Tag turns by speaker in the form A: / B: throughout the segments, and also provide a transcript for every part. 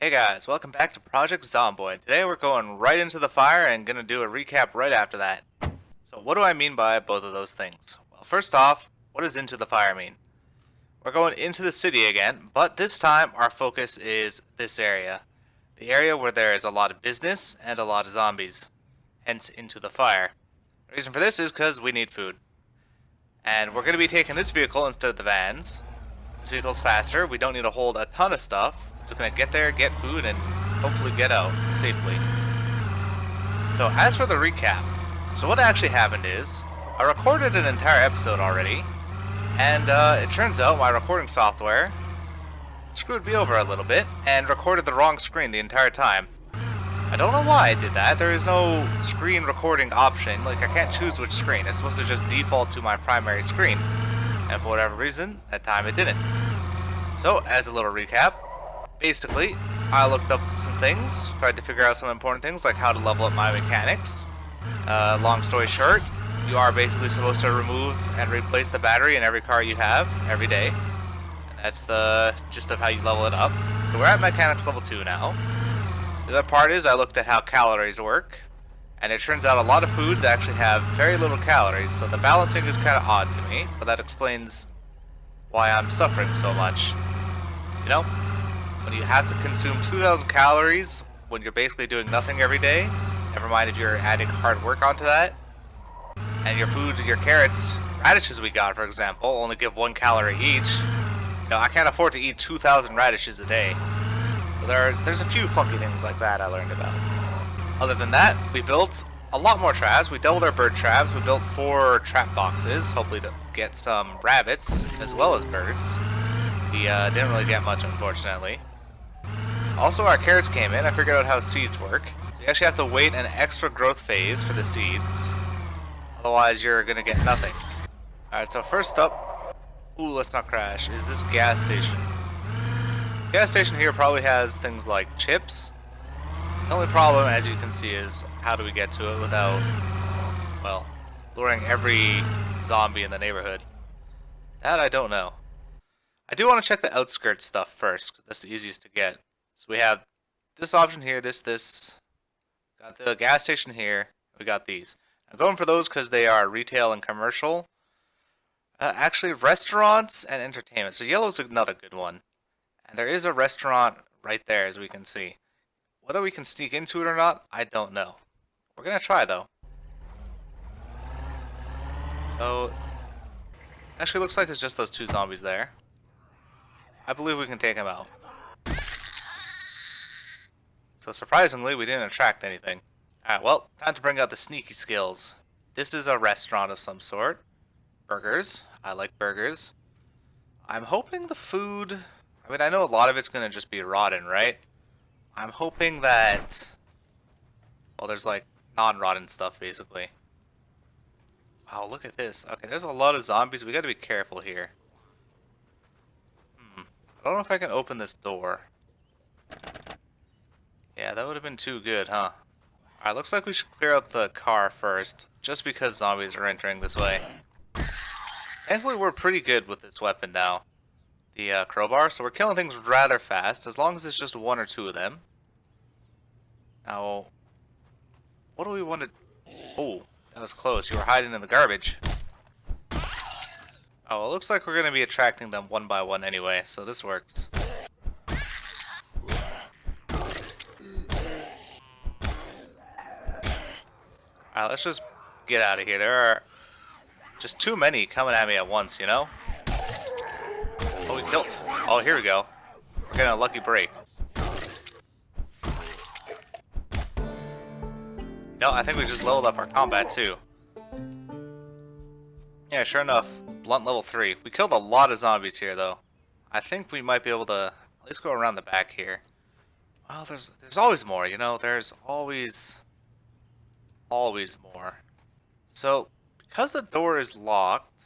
A: Hey guys, welcome back to Project Zomboid. Today we're going right into the fire and gonna do a recap right after that. So what do I mean by both of those things? Well, first off, what does into the fire mean? We're going into the city again, but this time our focus is this area. The area where there is a lot of business and a lot of zombies. Hence, into the fire. The reason for this is because we need food. And we're gonna be taking this vehicle instead of the vans. This vehicle's faster, we don't need to hold a ton of stuff. Just gonna get there, get food, and hopefully get out safely. So as for the recap, so what actually happened is, I recorded an entire episode already, and it turns out my recording software screwed me over a little bit, and recorded the wrong screen the entire time. I don't know why I did that, there is no screen recording option, like I can't choose which screen, it's supposed to just default to my primary screen. And for whatever reason, that time it didn't. So, as a little recap, basically, I looked up some things, tried to figure out some important things like how to level up my mechanics. Long story short, you are basically supposed to remove and replace the battery in every car you have every day. And that's the gist of how you level it up. So we're at mechanics level 2 now. The other part is I looked at how calories work. And it turns out a lot of foods actually have very little calories, so the balancing is kind of odd to me, but that explains why I'm suffering so much. You know, when you have to consume 2,000 calories when you're basically doing nothing every day, never mind if you're adding hard work onto that, and your food, your carrots, radishes we got, for example, only give 1 calorie each. You know, I can't afford to eat 2,000 radishes a day. So there's a few funky things like that I learned about. Other than that, we built a lot more traps. We doubled our bird traps. We built 4 trap boxes, hopefully to get some rabbits as well as birds. We didn't really get much, unfortunately. Also, our carrots came in. I figured out how seeds work. So you actually have to wait an extra growth phase for the seeds. Otherwise, you're going to get nothing. Alright, so first up, ooh, let's not crash, is this gas station. The gas station here probably has things like chips. The only problem, as you can see, is how do we get to it without, well, luring every zombie in the neighborhood? That I don't know. I do want to check the outskirts stuff first, because that's the easiest to get. So we have this option here, this. Got the gas station here, we got these. I'm going for those because they are retail and commercial. Actually, restaurants and entertainment. So yellow's another good one. And there is a restaurant right there, as we can see. Whether we can sneak into it or not, I don't know. We're gonna try though. So, actually looks like it's just those 2 zombies there. I believe we can take them out. So surprisingly, we didn't attract anything. Alright, well, time to bring out the sneaky skills. This is a restaurant of some sort. Burgers. I like burgers. I'm hoping the food... I mean, I know a lot of it's gonna just be rotten, right? I'm hoping that, well, there's like non-rotten stuff basically. Wow, look at this. Okay, there's a lot of zombies. We gotta be careful here. I don't know if I can open this door. Yeah, that would have been too good, huh? Alright, looks like we should clear out the car first, just because zombies are entering this way. Thankfully, we're pretty good with this weapon now. The crowbar, so we're killing things rather fast, as long as it's just 1 or 2 of them. Now, what do we want to... Oh, that was close. You were hiding in the garbage. Oh, it looks like we're going to be attracting them 1 by 1 anyway, so this works. Alright, let's just get out of here. There are just too many coming at me at once, you know? Oh, we killed... Oh, here we go. We're getting a lucky break. No, I think we just leveled up our combat, too. Yeah, sure enough. Blunt level 3. We killed a lot of zombies here, though. I think we might be able to at least go around the back here. Well, there's always more, you know? There's always more. So, because the door is locked,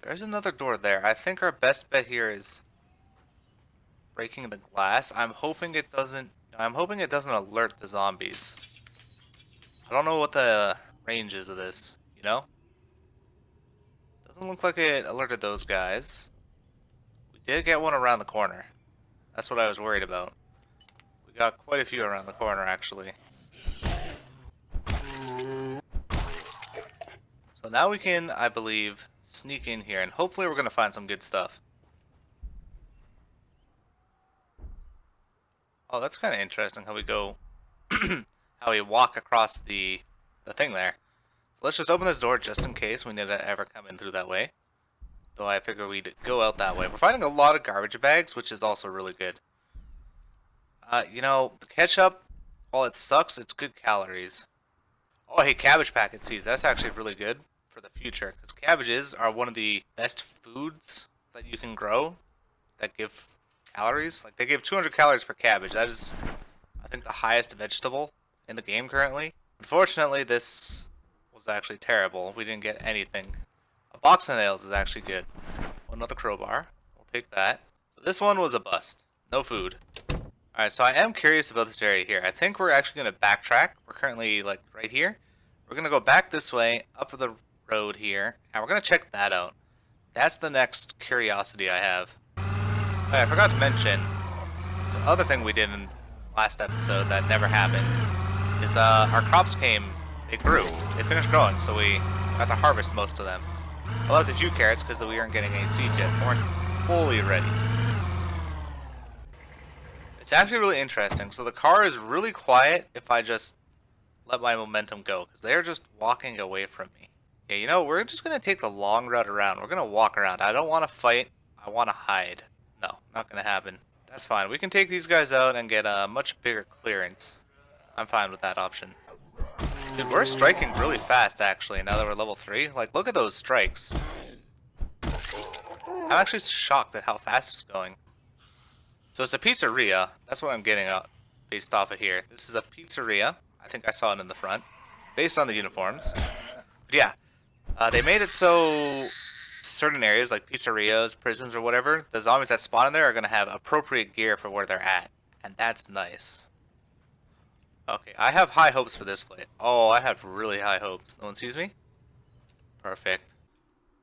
A: there's another door there. I think our best bet here is breaking the glass. I'm hoping it doesn't alert the zombies. I don't know what the range is of this, you know? Doesn't look like it alerted those guys. We did get one around the corner. That's what I was worried about. We got quite a few around the corner, actually. So now we can, I believe, sneak in here, and hopefully we're going to find some good stuff. Oh, that's kind of interesting how we go, how we walk across the thing there. So let's just open this door just in case we need to ever come in through that way. Though I figure we'd go out that way. We're finding a lot of garbage bags, which is also really good. You know, the ketchup, while it sucks, it's good calories. Oh, hey, cabbage packet seeds. That's actually really good for the future, because cabbages are one of the best foods that you can grow that give calories. Like, they give 200 calories per cabbage. That is, I think, the highest vegetable in the game currently. Unfortunately, this was actually terrible. We didn't get anything. A box of nails is actually good. Oh, another crowbar. We'll take that. So this one was a bust. No food. Alright, so I am curious about this area here. I think we're actually going to backtrack. We're currently, like, right here. We're going to go back this way, up the road here, and we're going to check that out. That's the next curiosity I have. Alright, I forgot to mention, the other thing we did in last episode that never happened is our crops they grew. They finished growing, so we got to harvest most of them. I left a few carrots because we weren't getting any seeds yet. We weren't fully ready. It's actually really interesting. So the car is really quiet if I just let my momentum go, because they're just walking away from me. Yeah, you know, we're just going to take the long route around. We're going to walk around. I don't want to fight. I want to hide. No, not going to happen. That's fine. We can take these guys out and get a much bigger clearance. I'm fine with that option. Dude, we're striking really fast, actually, now that we're level 3. Like, look at those strikes. I'm actually shocked at how fast it's going. So it's a pizzeria. That's what I'm getting at based off of here. This is a pizzeria. I think I saw it in the front. Based on the uniforms. But yeah. They made it so certain areas like pizzerias, prisons, or whatever, the zombies that spawn in there are going to have appropriate gear for where they're at. And that's nice. Okay, I have high hopes for this plate. Oh, I have really high hopes. No one sees me? Perfect.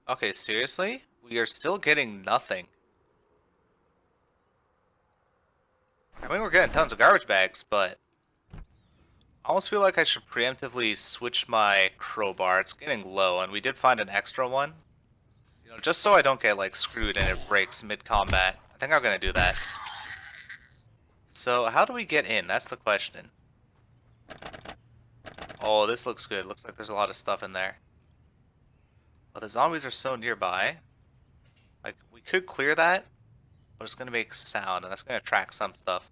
A: Okay, seriously? We are still getting nothing. I mean, we're getting tons of garbage bags, but I almost feel like I should preemptively switch my crowbar. It's getting low, and we did find an extra one. You know, just so I don't get, like, screwed and it breaks mid-combat. I think I'm gonna do that. So, how do we get in? That's the question. Oh, this looks good. Looks like there's a lot of stuff in there. But the zombies are so nearby. Like, we could clear that, but it's going to make sound, and that's going to attract some stuff.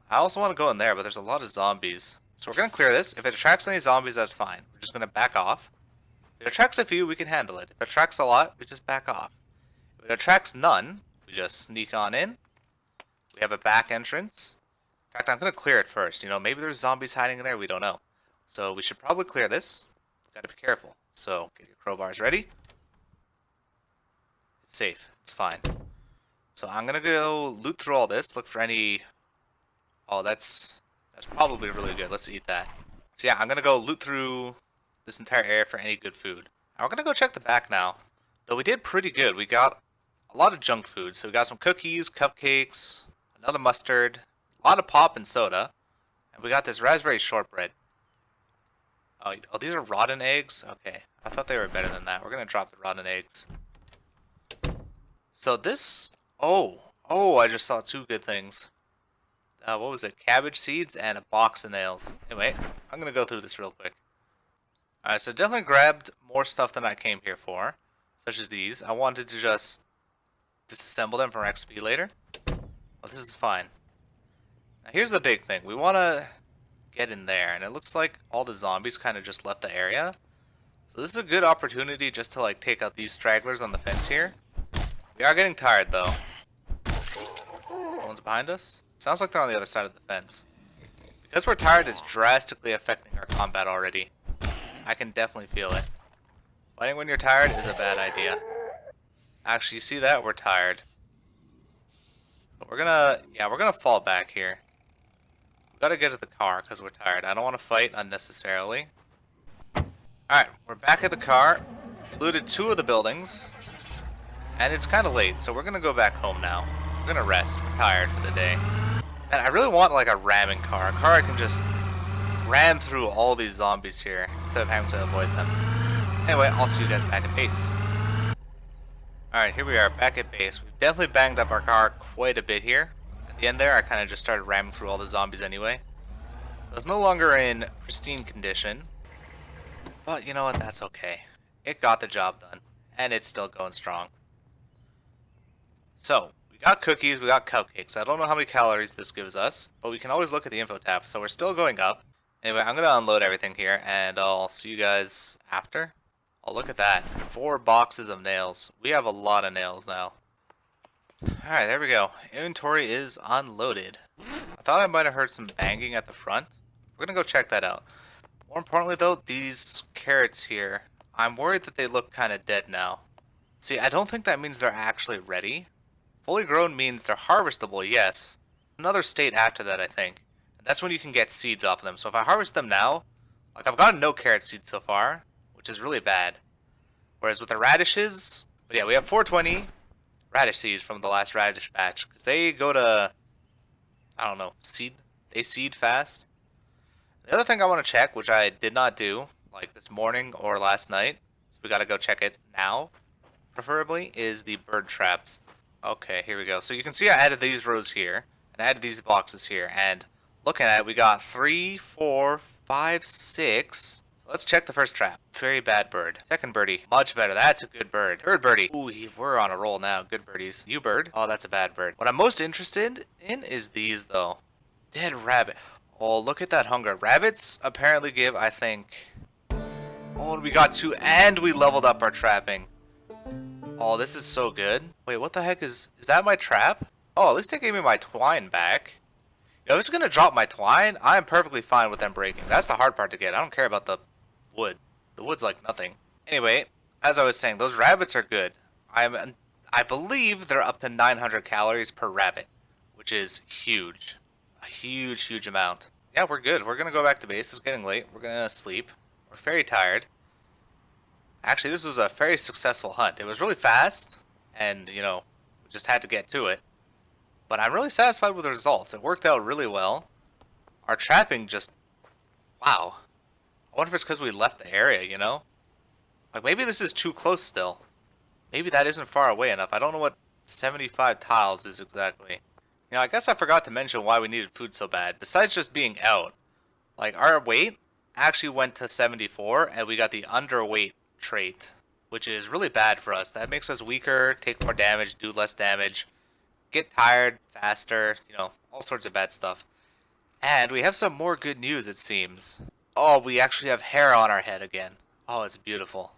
A: I also want to go in there, but there's a lot of zombies. So we're going to clear this. If it attracts any zombies, that's fine. We're just going to back off. If it attracts a few, we can handle it. If it attracts a lot, we just back off. If it attracts none, we just sneak on in. We have a back entrance. In fact, I'm going to clear it first. You know, maybe there's zombies hiding in there. We don't know. So we should probably clear this. Got to be careful. So get your crowbars ready. It's safe. It's fine. So I'm going to go loot through all this. Look for any... Oh, that's probably really good. Let's eat that. So yeah, I'm going to go loot through this entire area for any good food. And we're going to go check the back now. Though we did pretty good. We got a lot of junk food. So we got some cookies, cupcakes, another mustard, a lot of pop and soda. And we got this raspberry shortbread. Oh, these are rotten eggs? Okay. I thought they were better than that. We're going to drop the rotten eggs. So this... Oh, I just saw two good things. What was it? Cabbage seeds and a box of nails. Anyway, I'm going to go through this real quick. Alright, so definitely grabbed more stuff than I came here for. Such as these. I wanted to just disassemble them for XP later. But this is fine. Now here's the big thing. We want to get in there. And it looks like all the zombies kind of just left the area. So this is a good opportunity just to like take out these stragglers on the fence here. We are getting tired though. No one's behind us? Sounds like they're on the other side of the fence. Because we're tired, it's drastically affecting our combat already. I can definitely feel it. Fighting when you're tired is a bad idea. Actually, you see that? We're tired. So we're gonna fall back here. We gotta get to the car because we're tired. I don't want to fight unnecessarily. Alright, we're back at the car. Looted 2 of the buildings. And it's kind of late, so we're gonna go back home now. We're gonna rest. We're tired for the day. And I really want like a ramming car. A car I can just ram through all these zombies here instead of having to avoid them. Anyway, I'll see you guys back at base. Alright, here we are, back at base. We've definitely banged up our car quite a bit here. At the end there, I kind of just started ramming through all the zombies anyway. So it's no longer in pristine condition. But you know what, that's okay. It got the job done. And it's still going strong. So, we got cookies, we got cupcakes. I don't know how many calories this gives us, but we can always look at the info tab. So we're still going up. Anyway, I'm going to unload everything here, and I'll see you guys after. Oh, look at that. 4 boxes of nails. We have a lot of nails now. Alright, there we go. Inventory is unloaded. I thought I might have heard some banging at the front. We're going to go check that out. More importantly, though, these carrots here, I'm worried that they look kind of dead now. See, I don't think that means they're actually ready. Fully grown means they're harvestable, yes. Another state after that, I think. And that's when you can get seeds off of them. So if I harvest them now, like I've gotten no carrot seeds so far, which is really bad. Whereas with the radishes, but yeah, we have 420 radish seeds from the last radish batch. Because they go to, I don't know, seed. They seed fast. The other thing I want to check, which I did not do, like this morning or last night, so we got to go check it now, preferably, is the bird traps. Okay, here we go. So you can see I added these rows here, and I added these boxes here, and looking at it, we got 3, 4, 5, 6. So let's check the first trap. Very bad bird. Second birdie. Much better. That's a good bird. Third birdie. Ooh, we're on a roll now. Good birdies. You bird. Oh, that's a bad bird. What I'm most interested in is these, though. Dead rabbit. Oh, look at that hunger. Rabbits apparently give, I think... Oh, and we got 2, and we leveled up our trapping. Oh, this is so good. Wait, what the heck is that my trap? Oh, at least they gave me my twine back. You know, if it's gonna drop my twine, I'm perfectly fine with them breaking. That's the hard part to get. I don't care about the wood. The wood's like nothing. Anyway, as I was saying, those rabbits are good. I believe they're up to 900 calories per rabbit, which is huge. A huge, huge amount. Yeah, we're good. We're gonna go back to base. It's getting late. We're gonna sleep. We're very tired. Actually, this was a very successful hunt. It was really fast, and, you know, we just had to get to it. But I'm really satisfied with the results. It worked out really well. Our trapping just... Wow. I wonder if it's because we left the area, you know? Like, maybe this is too close still. Maybe that isn't far away enough. I don't know what 75 tiles is exactly. You know, I guess I forgot to mention why we needed food so bad. Besides just being out. Like, our weight actually went to 74, and we got the underweight trait, which is really bad for us. That makes us weaker, take more damage, do less damage, get tired faster, you know, all sorts of bad stuff. And we have some more good news, it seems. Oh, we actually have hair on our head again. Oh, it's beautiful.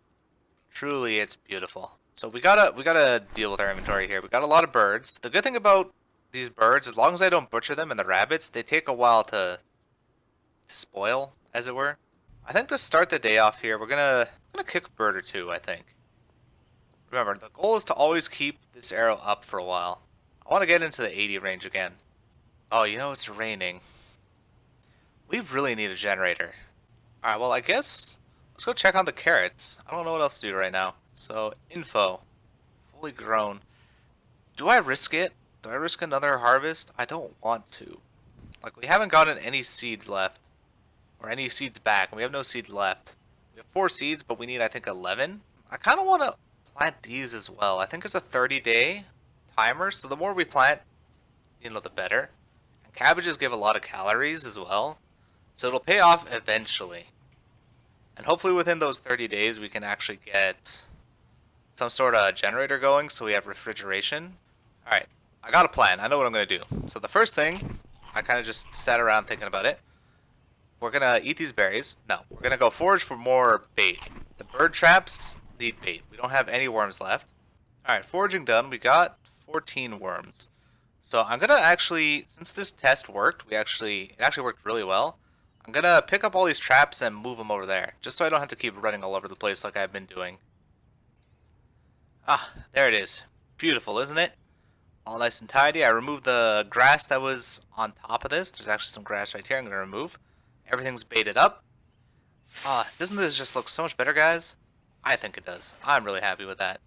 A: Truly, it's beautiful. So we gotta deal with our inventory here. We got a lot of birds. The good thing about these birds, as long as I don't butcher them and the rabbits, they take a while to spoil, as it were. I think to start the day off here, we're gonna kick a bird or two, I think. Remember, the goal is to always keep this arrow up for a while. I want to get into the 80 range again. Oh, you know, it's raining. We really need a generator. Alright, well, I guess let's go check on the carrots. I don't know what else to do right now. So, info. Fully grown. Do I risk it? Do I risk another harvest? I don't want to. Like, we haven't gotten any seeds left. Or any seeds back. We have no seeds left. We have 4 seeds, but we need, I think, 11. I kind of want to plant these as well. I think it's a 30-day timer, so the more we plant, you know, the better. And cabbages give a lot of calories as well, so it'll pay off eventually. And hopefully within those 30 days, we can actually get some sort of generator going, so we have refrigeration. Alright, I got a plan. I know what I'm going to do. So the first thing, I kind of just sat around thinking about it. We're going to eat these berries. No, we're going to go forage for more bait. The bird traps need bait. We don't have any worms left. Alright, foraging done. We got 14 worms. So I'm going to actually, since this test worked, it actually worked really well. I'm going to pick up all these traps and move them over there. Just so I don't have to keep running all over the place like I've been doing. Ah, there it is. Beautiful, isn't it? All nice and tidy. I removed the grass that was on top of this. There's actually some grass right here I'm going to remove. Everything's baited up. Doesn't this just look so much better, guys? I think it does. I'm really happy with that.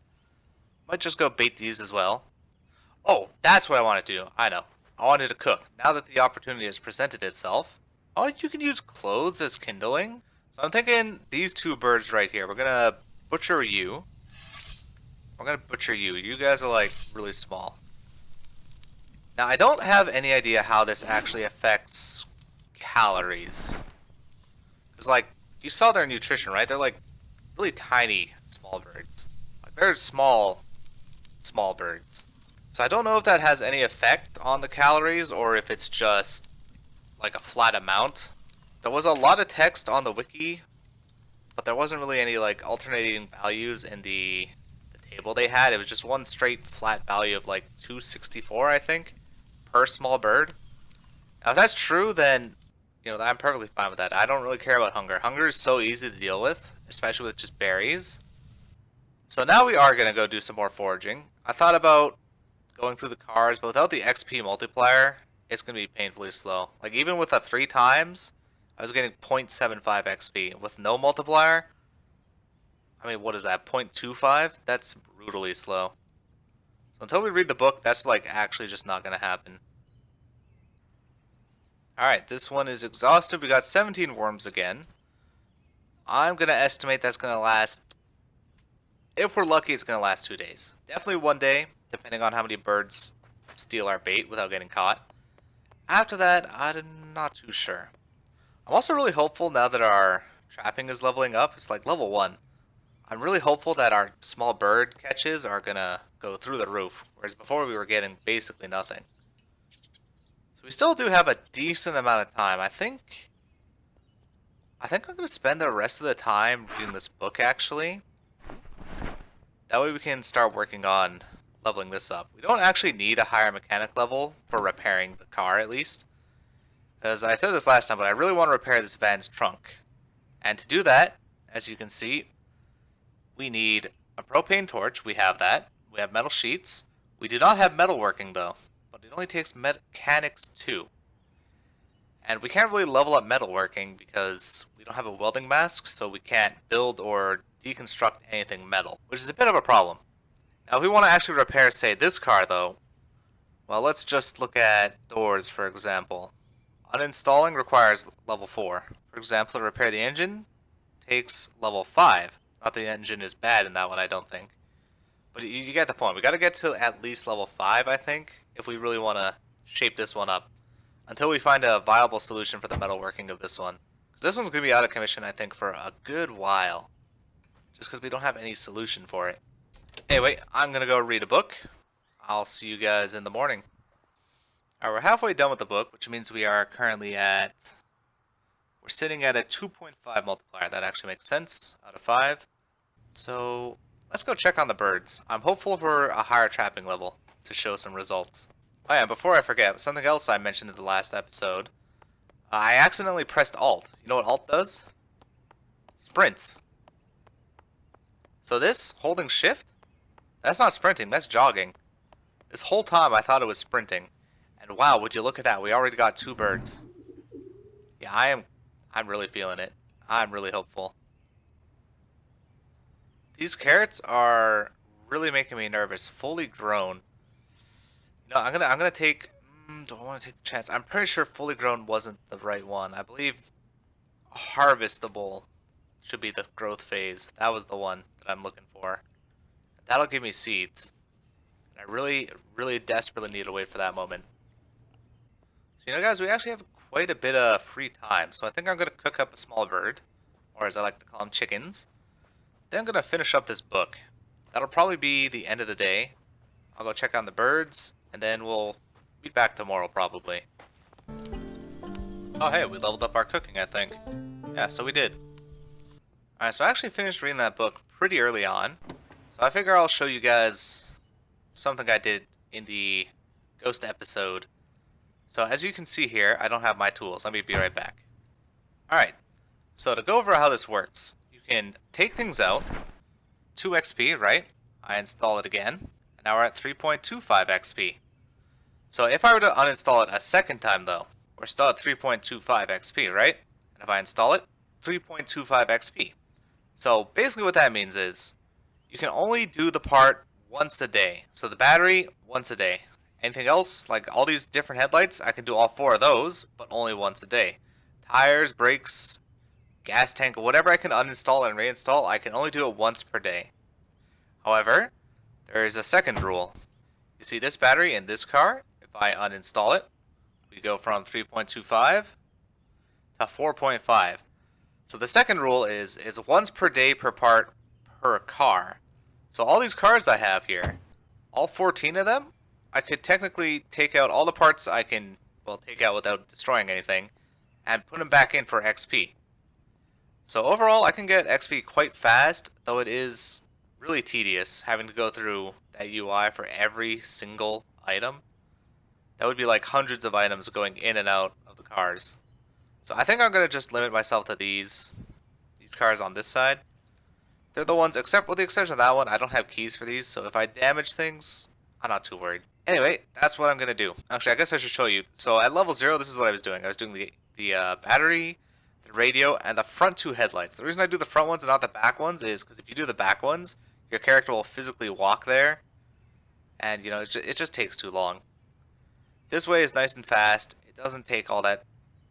A: Might just go bait these as well. Oh, that's what I want to do. I know. I wanted to cook. Now that the opportunity has presented itself, oh, you can use clothes as kindling. So I'm thinking these two birds right here. We're gonna butcher you. We're gonna butcher you. You guys are like really small. Now I don't have any idea how this actually affects calories. Cause like you saw their nutrition, right? They're like really tiny small birds. Like they're small birds. So I don't know if that has any effect on the calories or if it's just like a flat amount. There was a lot of text on the wiki, but there wasn't really any like alternating values in the table they had. It was just one straight flat value of like 264, I think, per small bird. Now if that's true, then I'm perfectly fine with that. I don't really care about hunger. Hunger is so easy to deal with, especially with just berries. So now we are gonna go do some more foraging. I thought about going through the cars, but without the XP multiplier, it's going to be painfully slow. Like, even with a 3 times, I was getting 0.75 XP. With no multiplier, I mean, what is that, 0.25? That's brutally slow. So until we read the book, that's, like, actually just not going to happen. Alright, this one is exhausted. We got 17 worms again. I'm going to estimate that's going to last, if we're lucky, it's going to last 2 days. Definitely 1 day, depending on how many birds steal our bait without getting caught. After that, I'm not too sure. I'm also really hopeful now that our trapping is leveling up. It's like level 1. I'm really hopeful that our small bird catches are gonna go through the roof, whereas before we were getting basically nothing. So we still do have a decent amount of time. I think I'm gonna spend the rest of the time reading this book actually. That way we can start working on leveling this up. We don't actually need a higher mechanic level for repairing the car, at least. As I said this last time, but I really want to repair this van's trunk. And to do that, as you can see, we need a propane torch. We have that. We have metal sheets. We do not have metalworking, though. But it only takes mechanics 2. And we can't really level up metalworking because we don't have a welding mask, so we can't build or deconstruct anything metal, which is a bit of a problem. Now, if we want to actually repair, say, this car, though, well, let's just look at doors, for example. Uninstalling requires level 4. For example, to repair the engine takes level 5. Not that the engine is bad in that one, I don't think. But you get the point. We got to get to at least level 5, I think, if we really want to shape this one up. Until we find a viable solution for the metalworking of this one. Because this one's going to be out of commission, I think, for a good while. Just because we don't have any solution for it. Anyway, I'm going to go read a book. I'll see you guys in the morning. Alright, we're halfway done with the book, which means we are currently at... We're sitting at a 2.5 multiplier. That actually makes sense, out of 5. So, let's go check on the birds. I'm hopeful for a higher trapping level to show some results. Oh yeah, before I forget, something else I mentioned in the last episode. I accidentally pressed Alt. You know what Alt does? Sprints. So this, holding Shift, that's not sprinting, that's jogging. This whole time I thought it was sprinting. And wow, would you look at that, we already got 2 birds. Yeah, I'm really feeling it. I'm really hopeful. These carrots are really making me nervous. Fully grown. You know, I'm gonna take... do I want to take the chance? I'm pretty sure fully grown wasn't the right one. I believe harvestable should be the growth phase. That was the one that I'm looking for. That'll give me seeds. And I really, really desperately need to wait for that moment. So, you know, guys, we actually have quite a bit of free time. So I think I'm going to cook up a small bird, or as I like to call them, chickens. Then I'm going to finish up this book. That'll probably be the end of the day. I'll go check on the birds, and then we'll be back tomorrow, probably. Oh, hey, we leveled up our cooking, I think. Yeah, so we did. Alright, so I actually finished reading that book pretty early on. So I figure I'll show you guys something I did in the Ghost episode. So as you can see here, I don't have my tools. Let me be right back. Alright, so to go over how this works, you can take things out, 2 XP, right? I install it again, and now we're at 3.25 XP. So if I were to uninstall it a second time though, we're still at 3.25 XP, right? And if I install it, 3.25 XP. So basically what that means is, you can only do the part once a day. So the battery, once a day. Anything else, like all these different headlights, I can do all 4 of those, but only once a day. Tires, brakes, gas tank, whatever I can uninstall and reinstall, I can only do it once per day. However, there is a second rule. You see this battery in this car, if I uninstall it, we go from 3.25 to 4.5. So the second rule is once per day per part per car. So all these cars I have here, all 14 of them, I could technically take out all the parts I can, well, take out without destroying anything, and put them back in for XP. So overall, I can get XP quite fast, though it is really tedious having to go through that UI for every single item. That would be like hundreds of items going in and out of the cars. So I think I'm going to just limit myself to these cars on this side. They're the ones, except with the exception of that one, I don't have keys for these, so if I damage things, I'm not too worried. Anyway, that's what I'm going to do. Actually, I guess I should show you. So at level 0, this is what I was doing. I was doing the battery, the radio, and the front 2 headlights. The reason I do the front ones and not the back ones is because if you do the back ones, your character will physically walk there, and it just takes too long. This way is nice and fast. It doesn't take all that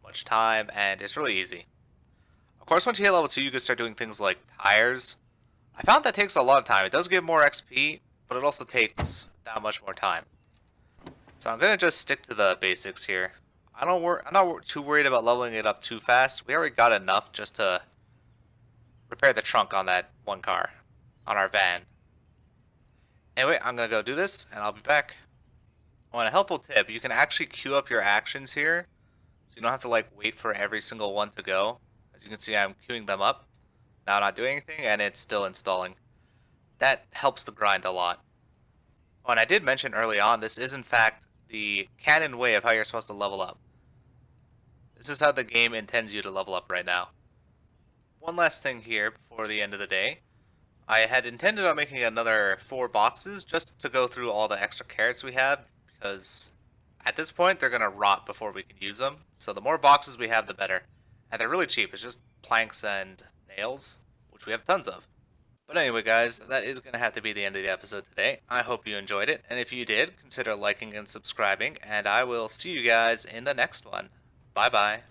A: much time, and it's really easy. Of course, once you hit level 2, you can start doing things like tires. I found that takes a lot of time. It does give more XP, but it also takes that much more time. So I'm gonna just stick to the basics here. I'm not too worried about leveling it up too fast. We already got enough just to repair the trunk on that one car, on our van. Anyway, I'm gonna go do this, and I'll be back. Oh, and a helpful tip, you can actually queue up your actions here, so you don't have to like wait for every single one to go. As you can see, I'm queuing them up. Now I'm not doing anything, and it's still installing. That helps the grind a lot. Oh, and I did mention early on, this is in fact the canon way of how you're supposed to level up. This is how the game intends you to level up right now. One last thing here before the end of the day. I had intended on making another 4 boxes just to go through all the extra carrots we have, because at this point they're going to rot before we can use them. So the more boxes we have, the better. And they're really cheap. It's just planks and nails, which we have tons of. But anyway, guys, that is going to have to be the end of the episode today. I hope you enjoyed it, and if you did, consider liking and subscribing, and I will see you guys in the next one. Bye-bye.